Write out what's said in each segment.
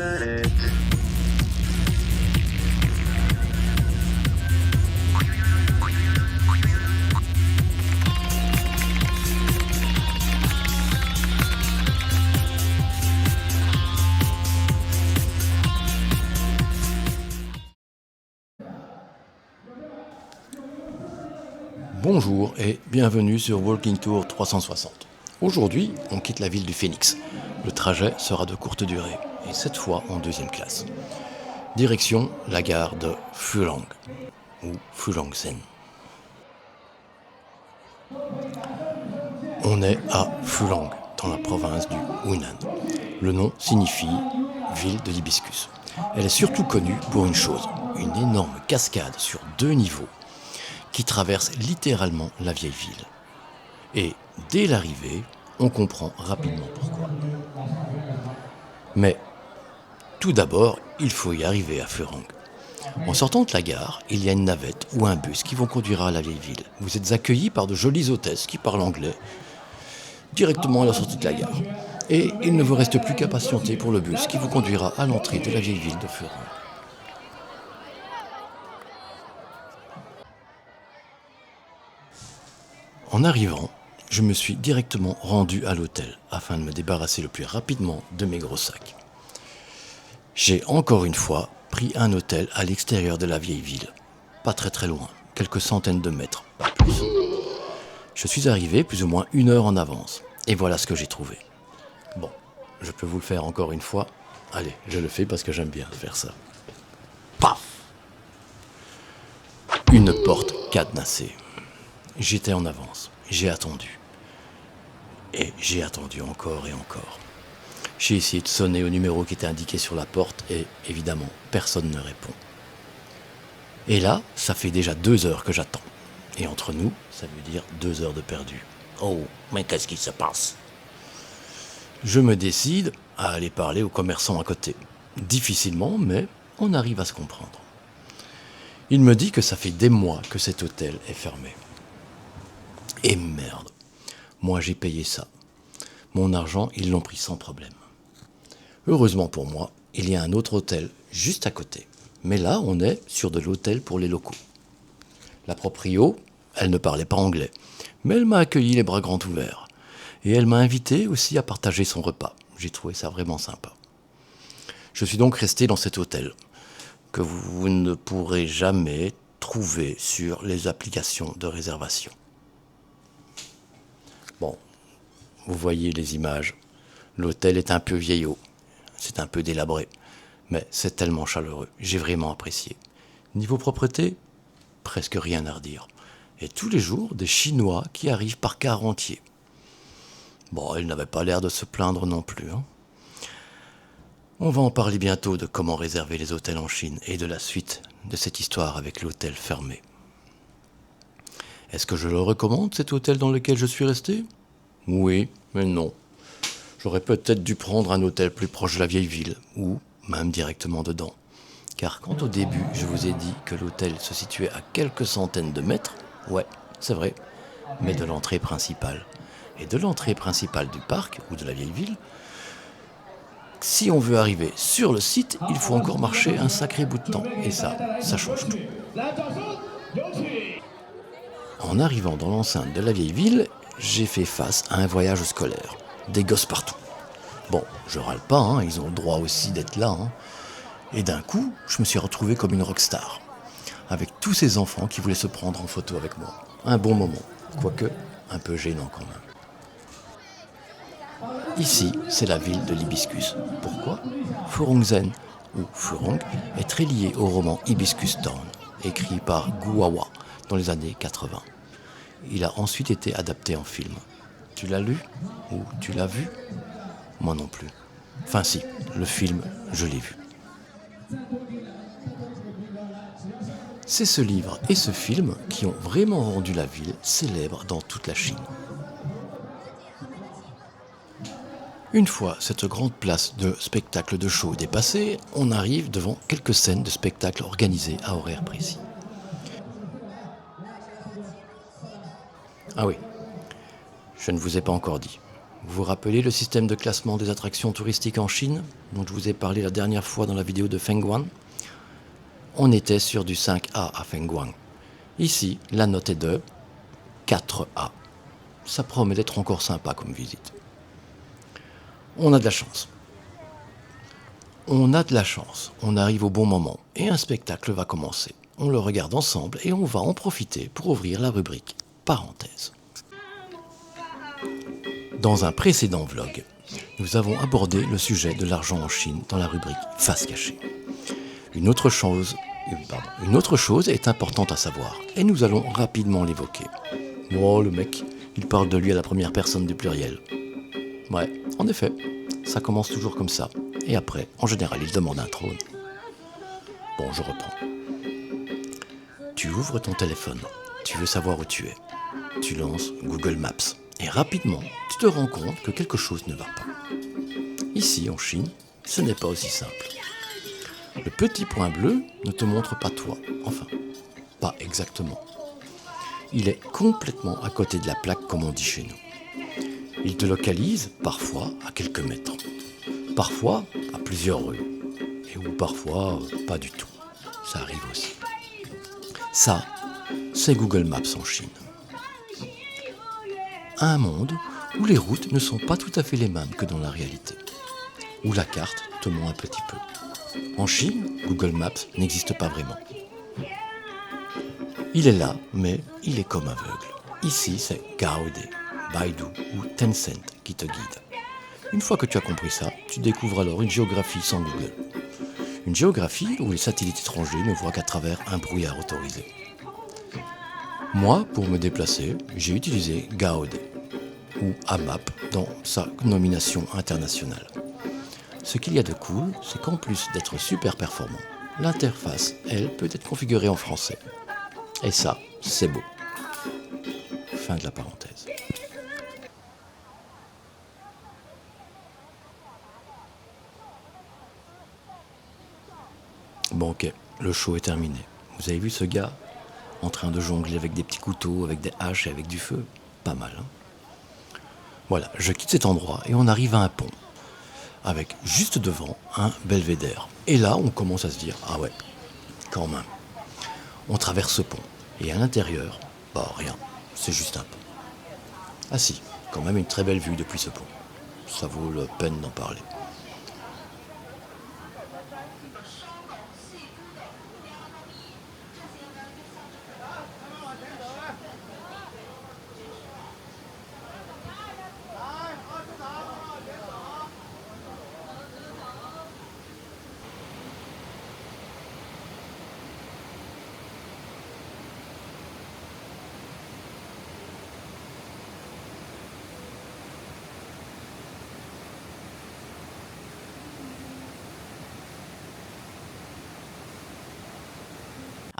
planète. Bonjour et bienvenue sur Walking Tour 360. Aujourd'hui, on quitte la ville du Phénix. Le trajet sera de courte durée, et cette fois en deuxième classe. Direction la gare de Phulang, ou Phulangsen. On est à Phulang, dans la province du Hunan. Le nom signifie ville de l'hibiscus. Elle est surtout connue pour une chose, une énorme cascade sur 2 niveaux qui traverse littéralement la vieille ville. Et dès l'arrivée, on comprend rapidement pourquoi. Mais tout d'abord, il faut y arriver à Phulang. En sortant de la gare, il y a une navette ou un bus qui vont conduire à la vieille ville. Vous êtes accueillis par de jolies hôtesses qui parlent anglais directement à la sortie de la gare. Et il ne vous reste plus qu'à patienter pour le bus qui vous conduira à l'entrée de la vieille ville de Phulang. En arrivant, je me suis directement rendu à l'hôtel afin de me débarrasser le plus rapidement de mes gros sacs. J'ai encore une fois pris un hôtel à l'extérieur de la vieille ville, pas très loin, quelques centaines de mètres, pas plus. Je suis arrivé plus ou moins 1 heure en avance, et voilà ce que j'ai trouvé. Bon, je peux vous le faire encore une fois. Allez, je le fais parce que j'aime bien faire ça. Paf! Une porte cadenassée. J'étais en avance, j'ai attendu. Et j'ai attendu encore et encore. J'ai essayé de sonner au numéro qui était indiqué sur la porte et évidemment, personne ne répond. Et là, ça fait déjà 2 heures que j'attends. Et entre nous, ça veut dire 2 heures de perdu. Oh, mais qu'est-ce qui se passe? Je me décide à aller parler aux commerçants à côté. Difficilement, mais on arrive à se comprendre. Il me dit que ça fait des mois que cet hôtel est fermé. Et merde, moi j'ai payé ça. Mon argent, ils l'ont pris sans problème. Heureusement pour moi, il y a un autre hôtel juste à côté. Mais là, on est sur de l'hôtel pour les locaux. La proprio, elle ne parlait pas anglais, mais elle m'a accueilli les bras grands ouverts. Et elle m'a invité aussi à partager son repas. J'ai trouvé ça vraiment sympa. Je suis donc resté dans cet hôtel, que vous ne pourrez jamais trouver sur les applications de réservation. Bon, vous voyez les images. L'hôtel est un peu vieillot. C'est un peu délabré. Mais c'est tellement chaleureux. J'ai vraiment apprécié. Niveau propreté, presque rien à redire. Et tous les jours, des Chinois qui arrivent par quart entier. Bon, ils n'avaient pas l'air de se plaindre non plus. On va en parler bientôt de comment réserver les hôtels en Chine et de la suite de cette histoire avec l'hôtel fermé. Est-ce que je le recommande, cet hôtel dans lequel je suis resté? Oui, mais non. J'aurais peut-être dû prendre un hôtel plus proche de la vieille ville, ou même directement dedans. Car quand au début, je vous ai dit que l'hôtel se situait à quelques centaines de mètres, ouais, c'est vrai, mais de l'entrée principale. Et de l'entrée principale du parc, ou de la vieille ville, si on veut arriver sur le site, il faut encore marcher un sacré bout de temps. Et ça change tout. En arrivant dans l'enceinte de la vieille ville, j'ai fait face à un voyage scolaire. Des gosses partout. Bon, je râle pas, ils ont le droit aussi d'être là. Et d'un coup, je me suis retrouvé comme une rockstar. Avec tous ces enfants qui voulaient se prendre en photo avec moi. Un bon moment, quoique un peu gênant quand même. Ici, c'est la ville de l'hibiscus. Pourquoi? Phurongzen, ou Phulang, est très lié au roman Hibiscus Town, écrit par Guawa dans les années 80. Il a ensuite été adapté en film. Tu l'as lu? Ou tu l'as vu? Moi non plus. Enfin si, le film, je l'ai vu. C'est ce livre et ce film qui ont vraiment rendu la ville célèbre dans toute la Chine. Une fois cette grande place de spectacle de show dépassée, on arrive devant quelques scènes de spectacles organisés à horaire précis. Ah oui, je ne vous ai pas encore dit. Vous vous rappelez le système de classement des attractions touristiques en Chine, dont je vous ai parlé la dernière fois dans la vidéo de Fengguan? On était sur du 5A à Fengguan. Ici, la note est de 4A. Ça promet d'être encore sympa comme visite. On a de la chance. On a de la chance. On arrive au bon moment et un spectacle va commencer. On le regarde ensemble et on va en profiter pour ouvrir la rubrique parenthèse. Dans un précédent vlog, nous avons abordé le sujet de l'argent en Chine dans la rubrique face cachée. Une autre chose est importante à savoir et nous allons rapidement l'évoquer. Oh, le mec, il parle de lui à la première personne du pluriel. Ouais, en effet, ça commence toujours comme ça. Et après, en général, il demande un trône. Bon, je reprends. Tu ouvres ton téléphone, tu veux savoir où tu es. Tu lances Google Maps et rapidement, tu te rends compte que quelque chose ne va pas. Ici, en Chine, ce n'est pas aussi simple. Le petit point bleu ne te montre pas toi, enfin, pas exactement. Il est complètement à côté de la plaque, comme on dit chez nous. Il te localise parfois à quelques mètres, parfois à plusieurs rues, et ou parfois pas du tout. Ça arrive aussi. Ça, c'est Google Maps en Chine. Un monde où les routes ne sont pas tout à fait les mêmes que dans la réalité, où la carte te ment un petit peu. En Chine, Google Maps n'existe pas vraiment. Il est là, mais il est comme aveugle. Ici, c'est Gaode, Baidu ou Tencent qui te guide. Une fois que tu as compris ça, tu découvres alors une géographie sans Google. Une géographie où les satellites étrangers ne voient qu'à travers un brouillard autorisé. Moi, pour me déplacer, j'ai utilisé Gaode ou AMAP dans sa nomination internationale. Ce qu'il y a de cool, c'est qu'en plus d'être super performant, l'interface, elle, peut être configurée en français. Et ça, c'est beau. Fin de la parenthèse. Bon, ok, le show est terminé. Vous avez vu ce gars en train de jongler avec des petits couteaux, avec des haches et avec du feu? Pas mal, hein? Voilà, je quitte cet endroit et on arrive à un pont, avec juste devant un belvédère. Et là, on commence à se dire, ah ouais, quand même. On traverse ce pont, et à l'intérieur, rien, c'est juste un pont. Ah si, quand même une très belle vue depuis ce pont. Ça vaut la peine d'en parler.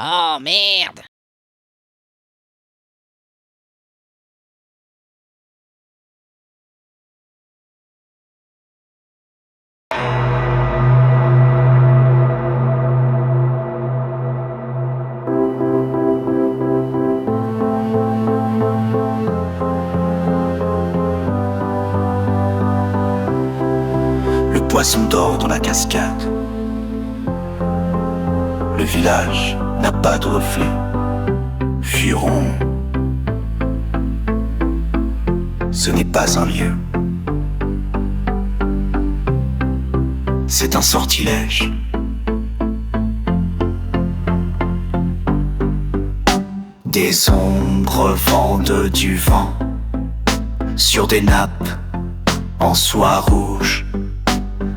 Oh merde! Le poisson dort dans la cascade. Le village n'a pas de reflet. Fuirons. Ce n'est pas un lieu. C'est un sortilège. Des ombres vendent du vent sur des nappes en soie rouge.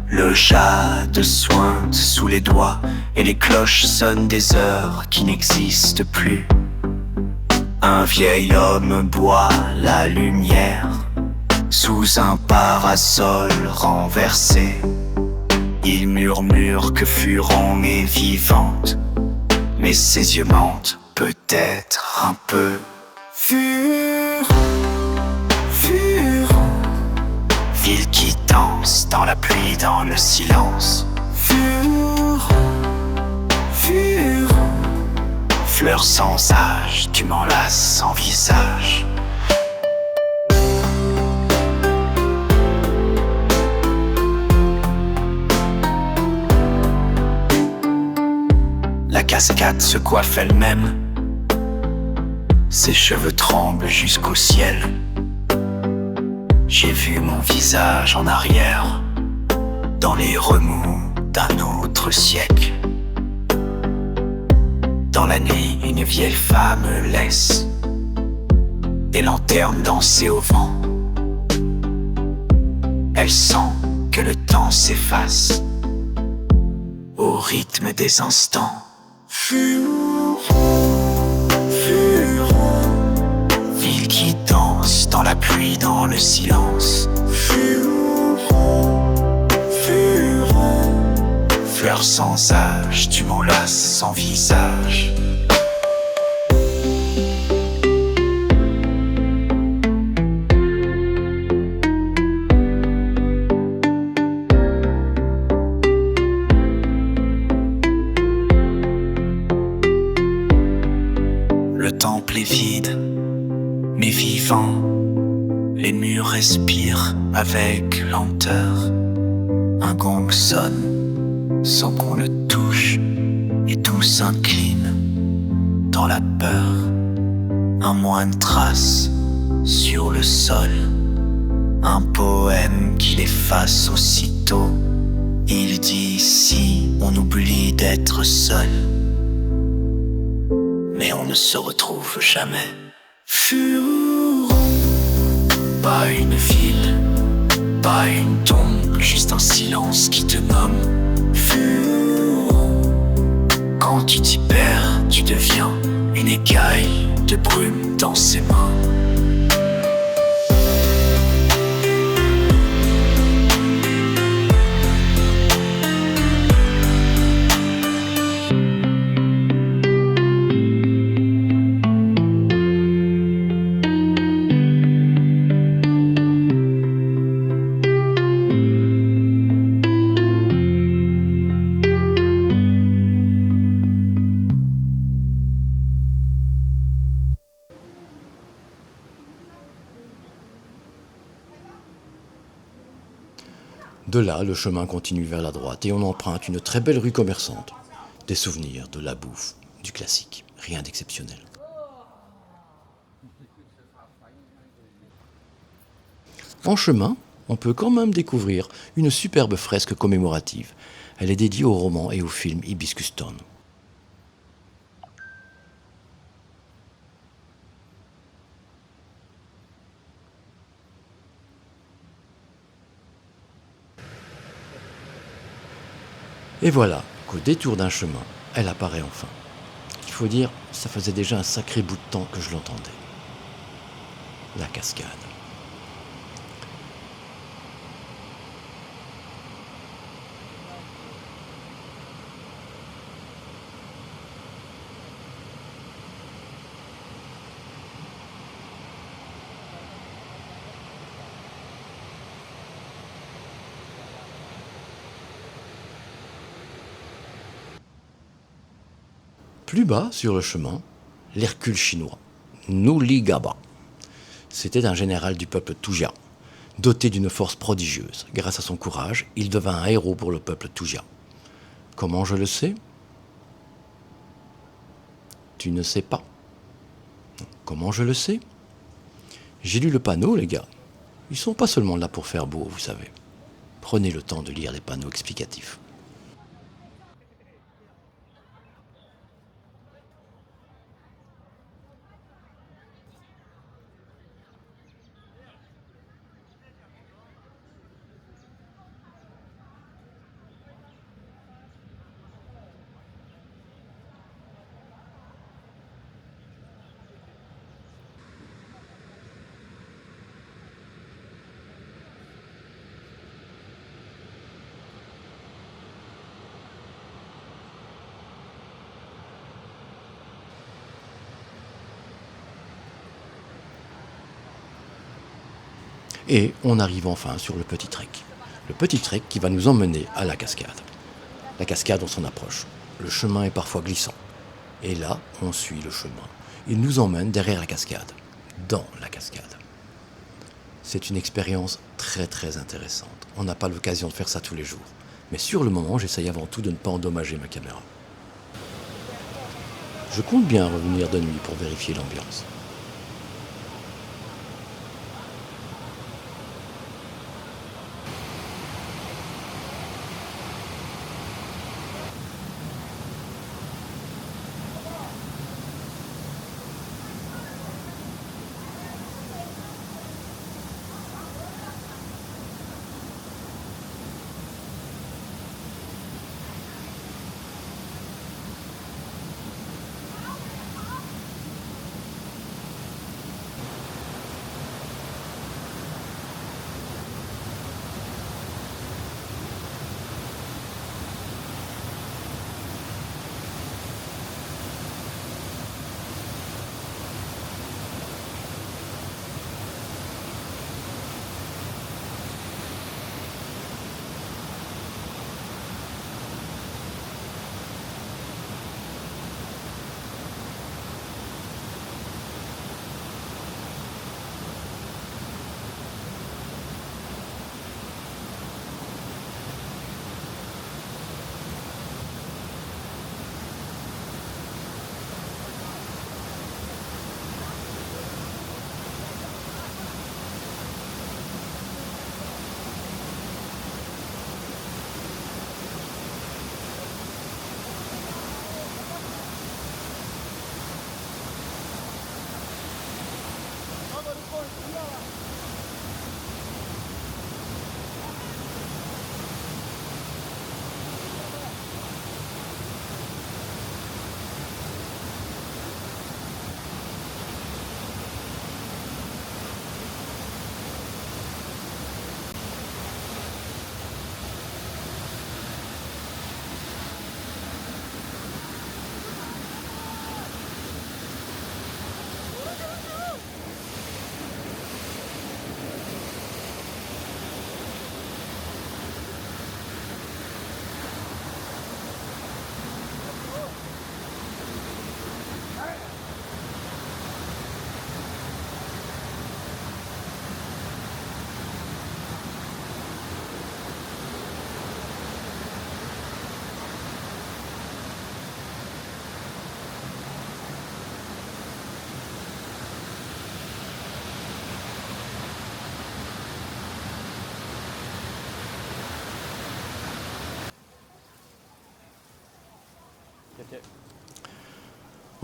Le jade sointe sous les doigts et les cloches sonnent des heures qui n'existent plus. Un vieil homme boit la lumière sous un parasol renversé. Il murmure que Furon est vivante, mais ses yeux mentent peut-être un peu. Ville qui danse dans la pluie, dans le silence. Fleurs sans âge, tu m'enlaces sans visage. la cascade se coiffe elle-même. Ses cheveux tremblent jusqu'au ciel. J'ai vu mon visage en arrière, dans les remous d'un autre siècle. Dans la nuit, une vieille femme laisse des lanternes danser au vent. Elle sent que le temps s'efface au rythme des instants. Furon, ville qui danse dans la pluie, dans le silence. Furon, fleur sans âge, tu m'enlaces sans visage. Le temple est vide, mais vivant. Les murs respirent avec lenteur. Un gong sonne sans qu'on le touche, et tout s'incline dans la peur. Un moine trace sur le sol un poème qu'il efface aussitôt. Il dit si on oublie d'être seul, mais on ne se retrouve jamais. Furon, pas une ville, pas une tombe, juste un silence qui te nomme. Furon, quand tu t'y perds, tu deviens une écaille de brume dans ses mains. De là, le chemin continue vers la droite et on emprunte une très belle rue commerçante. Des souvenirs, de la bouffe, du classique, rien d'exceptionnel. En chemin, on peut quand même découvrir une superbe fresque commémorative. Elle est dédiée au roman et au film Hibiscus Town. Et voilà qu'au détour d'un chemin, elle apparaît enfin. Il faut dire, ça faisait déjà un sacré bout de temps que je l'entendais. La cascade. Plus bas, sur le chemin, l'Hercule chinois, Nuligaba. C'était un général du peuple Tuja, doté d'une force prodigieuse. Grâce à son courage, il devint un héros pour le peuple Tuja. Comment je le sais? Tu ne sais pas. Comment je le sais? J'ai lu le panneau, les gars. Ils sont pas seulement là pour faire beau, vous savez. Prenez le temps de lire les panneaux explicatifs. Et on arrive enfin sur le petit trek. Le petit trek qui va nous emmener à la cascade. La cascade, on s'en approche. Le chemin est parfois glissant. Et là, on suit le chemin. Il nous emmène derrière la cascade, dans la cascade. C'est une expérience très très intéressante. On n'a pas l'occasion de faire ça tous les jours. Mais sur le moment, j'essaye avant tout de ne pas endommager ma caméra. Je compte bien revenir de nuit pour vérifier l'ambiance.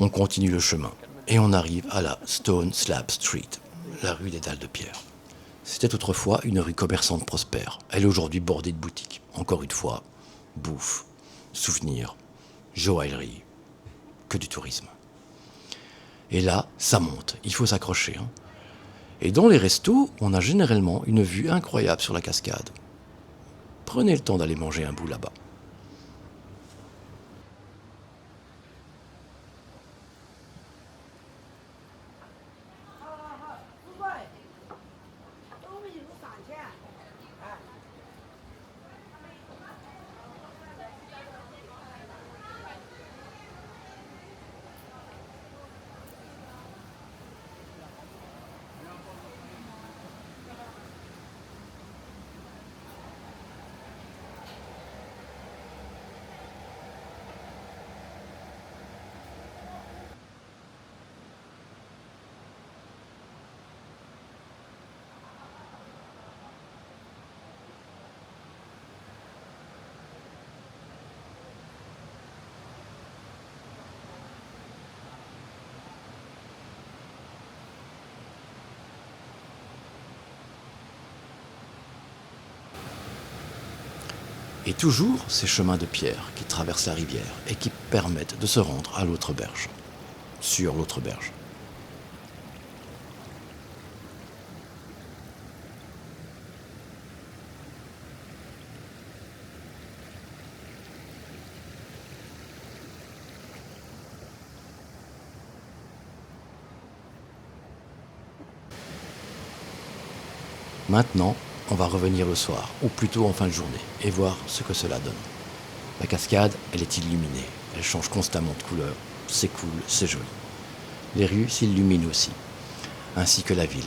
On continue le chemin et on arrive à la Stone Slab Street, la rue des Dalles de Pierre. C'était autrefois une rue commerçante prospère. Elle est aujourd'hui bordée de boutiques. Encore une fois, bouffe, souvenirs, joaillerie, que du tourisme. Et là, ça monte, il faut s'accrocher. Et dans les restos, on a généralement une vue incroyable sur la cascade. Prenez le temps d'aller manger un bout là-bas. Et toujours ces chemins de pierre qui traversent la rivière et qui permettent de se rendre à l'autre berge, sur l'autre berge. Maintenant, on va revenir le soir, ou plutôt en fin de journée, et voir ce que cela donne. La cascade, elle est illuminée, elle change constamment de couleur, c'est cool, c'est joli. Les rues s'illuminent aussi, ainsi que la ville.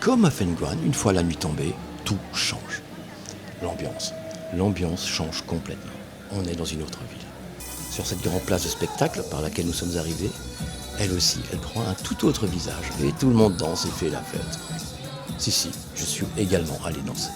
comme à Fengguan, une fois la nuit tombée, tout change. L'ambiance change complètement. On est dans une autre ville. Sur cette grande place de spectacle par laquelle nous sommes arrivés, elle aussi, elle prend un tout autre visage. Et tout le monde danse et fait la fête. Si, je suis également allé danser.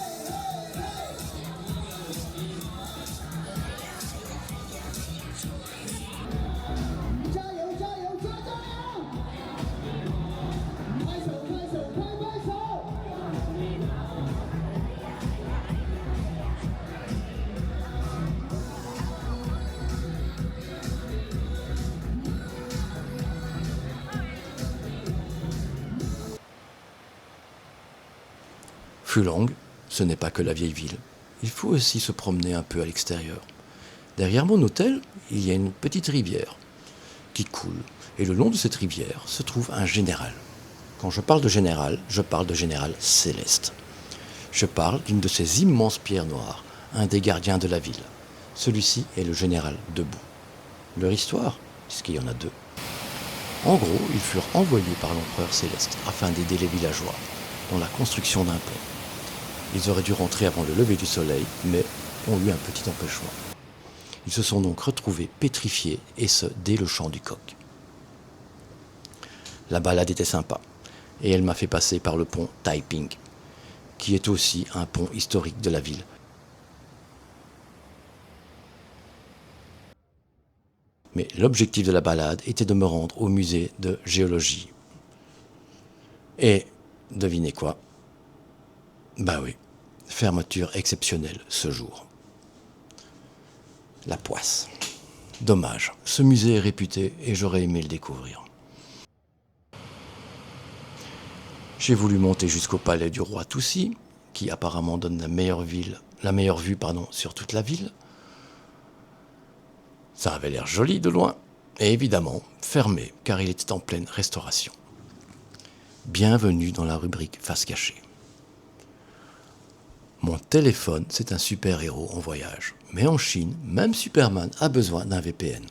Fulong, ce n'est pas que la vieille ville. Il faut aussi se promener un peu à l'extérieur. Derrière mon hôtel, il y a une petite rivière qui coule. Et le long de cette rivière se trouve un général. Quand je parle de général céleste. Je parle d'une de ces immenses pierres noires, un des gardiens de la ville. Celui-ci est le général debout. Leur histoire, puisqu'il y en a deux. En gros, ils furent envoyés par l'empereur céleste afin d'aider les villageois dans la construction d'un pont. Ils auraient dû rentrer avant le lever du soleil, mais ont eu un petit empêchement. Ils se sont donc retrouvés pétrifiés, et ce, dès le chant du coq. La balade était sympa, et elle m'a fait passer par le pont Taiping, qui est aussi un pont historique de la ville. Mais l'objectif de la balade était de me rendre au musée de géologie. Et devinez quoi ? Bah oui, fermeture exceptionnelle ce jour. La poisse. Dommage, ce musée est réputé et j'aurais aimé le découvrir. J'ai voulu monter jusqu'au palais du roi Toussi, qui apparemment donne la meilleure vue sur toute la ville. Ça avait l'air joli de loin, et évidemment fermé, car il était en pleine restauration. Bienvenue dans la rubrique Face cachée. Mon téléphone, c'est un super-héros en voyage. Mais en Chine, même Superman a besoin d'un VPN.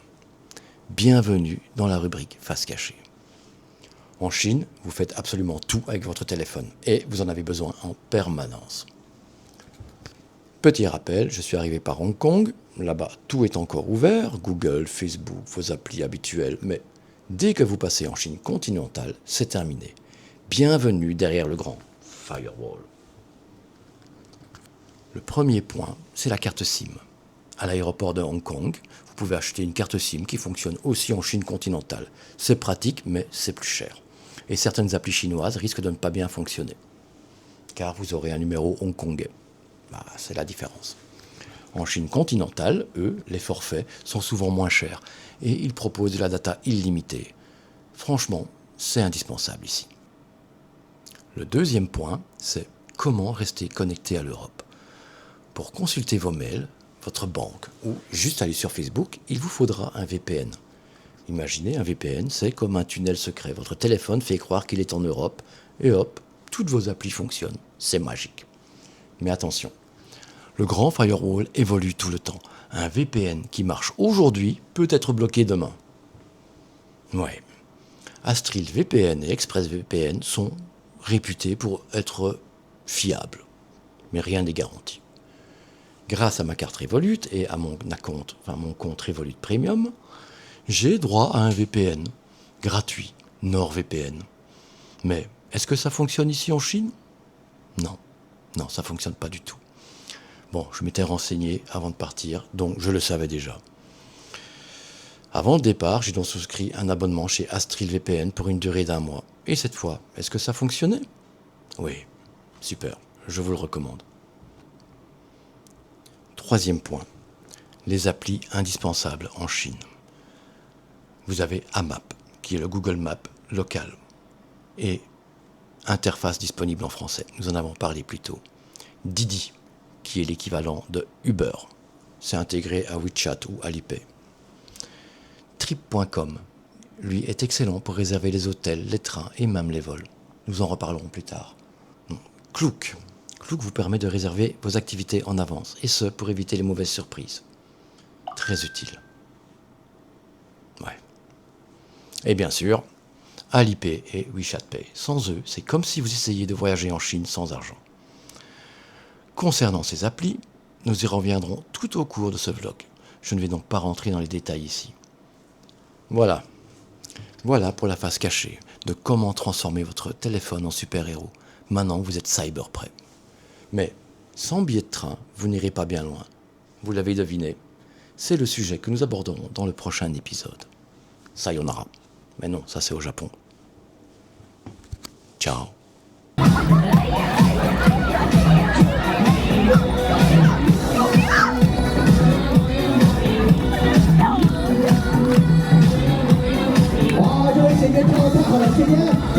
Bienvenue dans la rubrique Face cachée. En Chine, vous faites absolument tout avec votre téléphone et vous en avez besoin en permanence. Petit rappel, je suis arrivé par Hong Kong. Là-bas, tout est encore ouvert. Google, Facebook, vos applis habituelles. Mais dès que vous passez en Chine continentale, c'est terminé. Bienvenue derrière le grand firewall. Le premier point, c'est la carte SIM. À l'aéroport de Hong Kong, vous pouvez acheter une carte SIM qui fonctionne aussi en Chine continentale. C'est pratique, mais c'est plus cher. Et certaines applis chinoises risquent de ne pas bien fonctionner. Car vous aurez un numéro hongkongais. C'est la différence. En Chine continentale, eux, les forfaits sont souvent moins chers. Et ils proposent de la data illimitée. Franchement, c'est indispensable ici. Le deuxième point, c'est comment rester connecté à l'Europe. Pour consulter vos mails, votre banque ou juste aller sur Facebook, il vous faudra un VPN. Imaginez, un VPN, c'est comme un tunnel secret. Votre téléphone fait croire qu'il est en Europe et hop, toutes vos applis fonctionnent. C'est magique. Mais attention, le grand firewall évolue tout le temps. Un VPN qui marche aujourd'hui peut être bloqué demain. Ouais. Astril VPN et ExpressVPN sont réputés pour être fiables. Mais rien n'est garanti. Grâce à ma carte Revolut et à mon compte Revolut Premium, j'ai droit à un VPN gratuit, NordVPN. Mais est-ce que ça fonctionne ici en Chine ? Non, ça ne fonctionne pas du tout. Bon, je m'étais renseigné avant de partir, donc je le savais déjà. Avant le départ, j'ai donc souscrit un abonnement chez Astril VPN pour une durée d'1 mois. Et cette fois, est-ce que ça fonctionnait ? Oui, super, je vous le recommande. Troisième point, les applis indispensables en Chine. Vous avez AMAP, qui est le Google Maps local, et interface disponible en français, nous en avons parlé plus tôt. Didi, qui est l'équivalent de Uber, c'est intégré à WeChat ou Alipay. Trip.com, lui, est excellent pour réserver les hôtels, les trains et même les vols. Nous en reparlerons plus tard. Klook vous permet de réserver vos activités en avance, et ce, pour éviter les mauvaises surprises. Très utile. Ouais. Et bien sûr, Alipay et WeChat Pay. Sans eux, c'est comme si vous essayiez de voyager en Chine sans argent. Concernant ces applis, nous y reviendrons tout au cours de ce vlog. Je ne vais donc pas rentrer dans les détails ici. Voilà pour la face cachée de comment transformer votre téléphone en super-héros. Maintenant, vous êtes cyber prêt. Mais sans billet de train, vous n'irez pas bien loin. Vous l'avez deviné, c'est le sujet que nous aborderons dans le prochain épisode. Sayonara. Mais non, ça c'est au Japon. Ciao. Wow, 各位姐姐跳得太好了，今天。